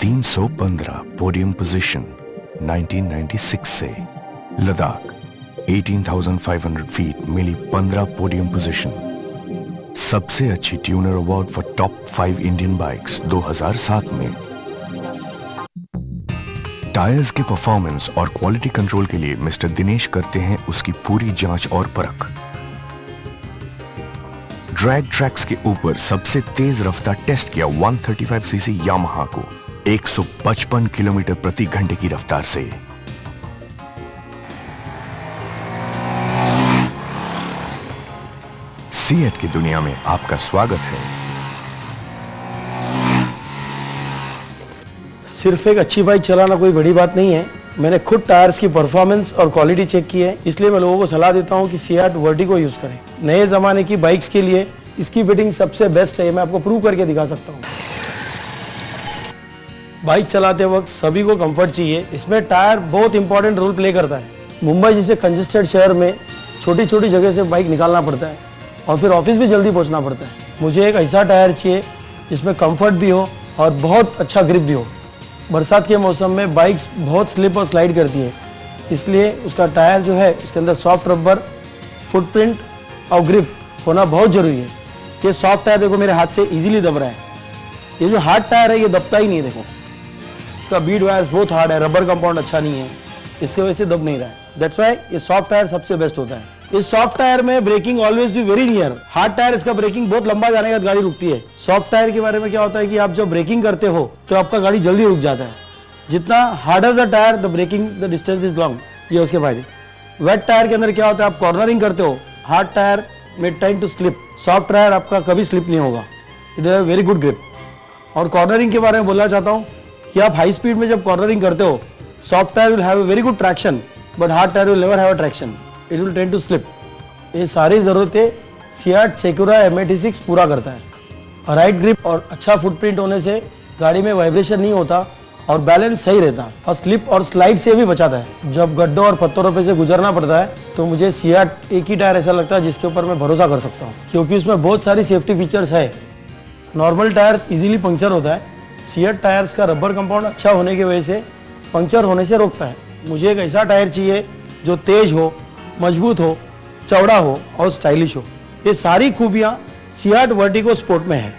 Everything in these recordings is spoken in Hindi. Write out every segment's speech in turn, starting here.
315 पोडियम पोजीशन 1996 से लद्दाख 18,500 फीट मिली 15 पोडियम पोजीशन। सबसे अच्छी tuner award for top 5 Indian bikes 2007 में। टायर्स के परफॉर्मेंस और क्वालिटी कंट्रोल के लिए मिस्टर दिनेश करते हैं उसकी पूरी जांच और परख। ड्रैग ट्रैक्स के ऊपर सबसे तेज रफ्तार टेस्ट किया 135 सीसी यामाहा को 155 किलोमीटर प्रति घंटे की रफ्तार से। सीएट की दुनिया में आपका स्वागत है। सिर्फ एक अच्छी बाइक चलाना कोई बड़ी बात नहीं है। मैंने खुद टायर्स की परफॉर्मेंस और क्वालिटी चेक की है, इसलिए मैं लोगों को सलाह देता हूं कि सीएट वर्टिगो यूज करें। नए जमाने की बाइक्स के लिए इसकी फिटिंग सबसे बेस्ट है, मैं आपको प्रूव करके दिखा सकता हूं। बाइक चलाते वक्त सभी को कंफर्ट चाहिए, इसमें टायर बहुत इंपॉर्टेंट रोल प्ले करता है। मुंबई जैसे कंजेस्टेड शहर में छोटी छोटी जगह से बाइक निकालना पड़ता है और फिर ऑफिस भी जल्दी पहुंचना पड़ता है। मुझे एक ऐसा टायर चाहिए जिसमें कंफर्ट भी हो और बहुत अच्छा ग्रिप भी हो। बरसात के मौसम में बाइक्स बहुत स्लिप और स्लाइड करती है, इसलिए उसका टायर जो है उसके अंदर सॉफ्ट रबर, फुटप्रिंट और ग्रिप होना बहुत जरूरी है। ये सॉफ्ट टायर देखो मेरे हाथ से इजीली दब रहा है, ये जो हार्ड टायर है ये दबता ही नहीं। देखो इसका बीड वायर्स बहुत हार्ड है, रबर कंपाउंड अच्छा नहीं है, इसकी वजह से दब नहीं रहा है। दैट्स व्हाई ये सॉफ्ट टायर सबसे बेस्ट होता है। इस सॉफ्ट टायर में braking always be very near. Hard tyre इसका ब्रेकिंग बहुत लंबा जाने के बाद गाड़ी रुकती है। सॉफ्ट टायर के बारे में क्या होता है कि आप जब ब्रेकिंग करते हो तो आपका गाड़ी जल्दी रुक जाता है। जितना harder the tyre the braking the distance is long, ये उसके फायदे। वेट टायर के अंदर क्या होता है, आप कॉर्नरिंग करते हो, हार्ड टायर में time to slip. Soft tyre आपका कभी स्लिप नहीं होगा, it is a very good grip. और कॉर्नरिंग के बारे में बोलना चाहता हूँ कि आप हाई स्पीड में जब कॉर्नरिंग करते हो, soft tyre will have a very good traction but hard tyre will never have a traction, it will tend to slip. ये सारी जरूरतें सीएट सेक्यूरा M86 पूरा करता है। राइट ग्रिप और अच्छा फुटप्रिंट होने से गाड़ी में वाइब्रेशन नहीं होता और बैलेंस सही रहता है और स्लिप और स्लाइड से भी बचाता है। जब गड्ढों और पत्थरों पे से गुजरना पड़ता है तो मुझे सीएट एक ही टायर ऐसा लगता है जिसके ऊपर मैं भरोसा कर सकता हूँ, क्योंकि उसमें बहुत सारी सेफ्टी फीचर्स है। नॉर्मल टायर्स इजीली पंक्चर होता है, सीएट टायर्स का रबर कंपाउंड अच्छा होने की वजह से पंक्चर होने से रोकता है। मुझे एक ऐसा टायर चाहिए जो तेज हो, मजबूत हो, चौड़ा हो और स्टाइलिश हो। ये सारी खूबियां सीएट वर्टिगो स्पोर्ट में है।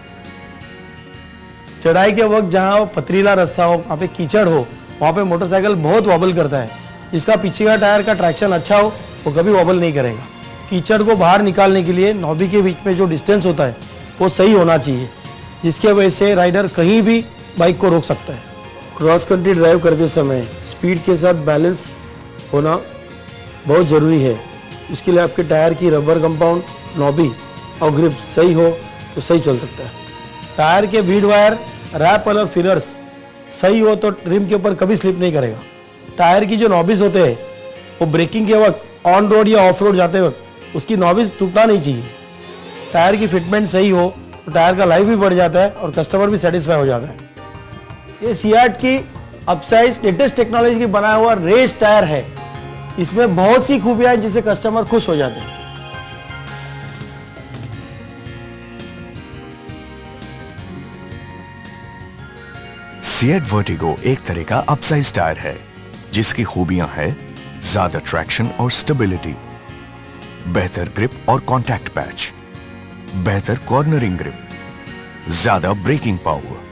चढ़ाई के वक्त जहां पथरीला रास्ता हो, वहां पे कीचड़ हो, वहां पे मोटरसाइकिल बहुत वॉबल करता है। जिसका पीछे का टायर का ट्रैक्शन अच्छा हो वो कभी वॉबल नहीं करेगा। कीचड़ को बाहर निकालने के लिए नॉबी के बीच में जो डिस्टेंस होता है वो सही होना चाहिए, जिसके वजह से राइडर कहीं भी बाइक को रोक सकता है। क्रॉस कंट्री ड्राइव करते समय स्पीड के साथ बैलेंस होना बहुत ज़रूरी है। इसके लिए आपके टायर की रबर कंपाउंड, नॉबी और ग्रिप सही हो तो सही चल सकता है। टायर के बीड वायर, रैप और फिलर्स सही हो तो रिम के ऊपर कभी स्लिप नहीं करेगा। टायर की जो नॉबिस होते हैं वो ब्रेकिंग के वक्त ऑन रोड या ऑफ रोड जाते वक्त उसकी नॉबिस टूटना नहीं चाहिए। टायर की फिटमेंट सही हो तो टायर का लाइफ भी बढ़ जाता है और कस्टमर भी सेटिस्फाई हो जाता है। ये सीएट की अपसाइज लेटेस्ट टेक्नोलॉजी की बनाया हुआ रेस टायर है। इसमें बहुत सी खूबियां हैं जिससे कस्टमर खुश हो जाते हैं। सीएट वर्टिगो एक तरह का अपसाइज टायर है जिसकी खूबियां है ज्यादा ट्रैक्शन और स्टेबिलिटी, बेहतर ग्रिप और कॉन्टैक्ट पैच, बेहतर कॉर्नरिंग ग्रिप, ज्यादा ब्रेकिंग पावर।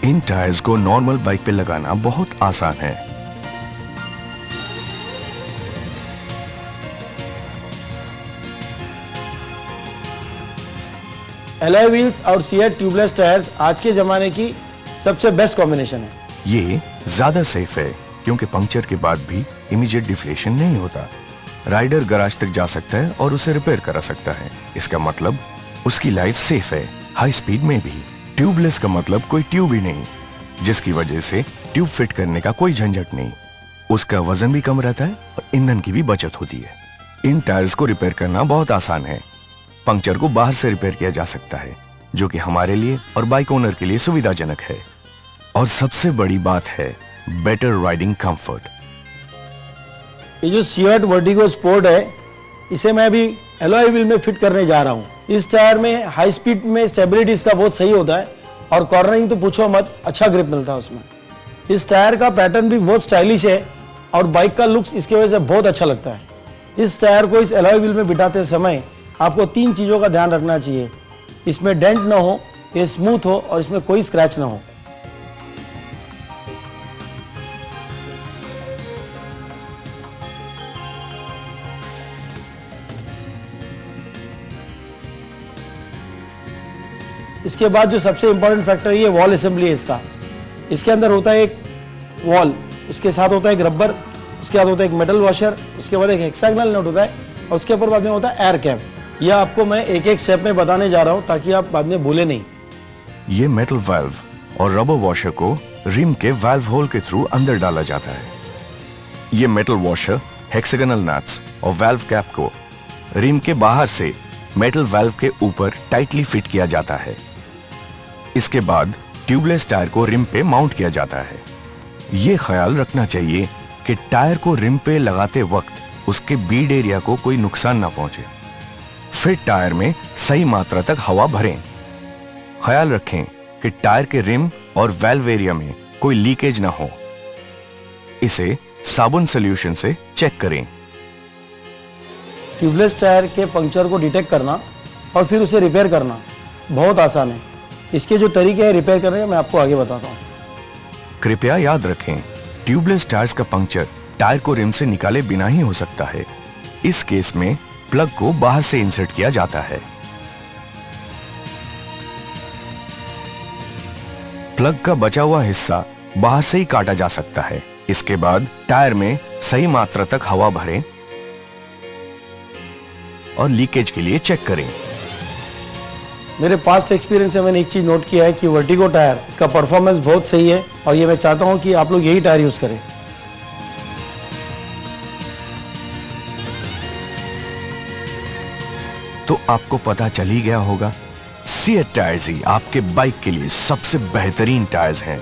इन टायर्स को नॉर्मल बाइक पे लगाना बहुत आसान है। एलॉय व्हील्स और सीएट ट्यूबलेस टायर्स आज के जमाने की सबसे बेस्ट कॉम्बिनेशन है। ये ज्यादा सेफ है क्योंकि पंक्चर के बाद भी इमीडिएट डिफ्लेशन नहीं होता। राइडर गैराज तक जा सकता है और उसे रिपेयर करा सकता है। इसका मतलब उसकी लाइफ सेफ है, हाई स्पीड में भी। ट्यूबलेस का मतलब कोई ट्यूब ही नहीं, जिसकी वजह से ट्यूब फिट करने का कोई झंझट नहीं। उसका वजन भी कम रहता है और ईंधन की भी बचत होती है। इन टायर्स को रिपेयर करना बहुत आसान है। पंक्चर को बाहर से रिपेयर किया जा सकता है, जो कि हमारे लिए और बाइक ओनर के लिए सुविधाजनक है। और सबसे बड़ी बात है बेटर राइडिंग कंफर्ट। ये जो सीएट वर्टिगो स्पोर्ट है, इसे मैं अभी एलॉय व्हील में फिट करने जा रहा हूँ। इस टायर में हाई स्पीड में स्टेबिलिटी इसका बहुत सही होता है और कॉर्नरिंग तो पूछो मत, अच्छा ग्रिप मिलता है उसमें। इस टायर का पैटर्न भी बहुत स्टाइलिश है और बाइक का लुक्स इसकी वजह से बहुत अच्छा लगता है। इस टायर को इस अलॉय व्हील में बिठाते समय आपको 3 चीज़ों का ध्यान रखना चाहिए। इसमें डेंट ना हो, ये स्मूथ हो और इसमें कोई स्क्रैच ना हो। इसके बाद जो सबसे इंपॉर्टेंट फैक्टर है, ये वॉल असेंबली है इसका। इसके अंदर होता है एक वॉल, उसके साथ होता है एक रबर, उसके बाद होता है एक मेटल वॉशर, उसके बाद एक हेक्सागोनल नट होता है और उसके ऊपर बाद में होता है एयर कैप। यह आपको मैं एक एक स्टेप में बताने जा रहा हूं ताकि आप बाद में भूले नहीं। ये मेटल वाल्व और रबर वॉशर को रिम के वाल्व होल के थ्रू अंदर डाला जाता है। ये मेटल वॉशर, हेक्सागोनल नट्स और वाल्व कैप को रिम के बाहर से मेटल वाल्व के ऊपर टाइटली फिट किया जाता है। इसके बाद ट्यूबलेस टायर को रिम पे माउंट किया जाता है। ये ख्याल रखना चाहिए कि टायर को रिम पे लगाते वक्त उसके बीड एरिया को कोई नुकसान ना पहुंचे। फिर टायर में सही मात्रा तक हवा भरें। ख्याल रखें कि टायर के रिम और वाल्व एरिया में कोई लीकेज ना हो। इसे साबुन सॉल्यूशन से चेक करें। ट्यूबलेस टायर के पंक्चर को डिटेक्ट करना और फिर उसे रिपेयर करना बहुत आसान है। इसके जो तरीके हैं रिपेयर करने के मैं आपको आगे बताता हूँ। कृपया याद रखें, ट्यूबलेस टायर्स का पंक्चर टायर को रिम से निकाले बिना ही हो सकता है। इस केस में प्लग को बाहर से इंसर्ट किया जाता है। प्लग का बचा हुआ हिस्सा बाहर से ही काटा जा सकता है। इसके बाद टायर में सही मात्रा तक हवा भरें और लीकेज के लिए चेक करें। मेरे पास्ट एक्सपीरियंस से मैंने एक चीज नोट किया है कि वर्टिगो टायर, इसका परफॉर्मेंस बहुत सही है और ये मैं चाहता हूं कि आप लोग यही टायर यूज करें। तो आपको पता चल ही गया होगा, सीएट टायर्स ही आपके बाइक के लिए सबसे बेहतरीन टायर्स हैं।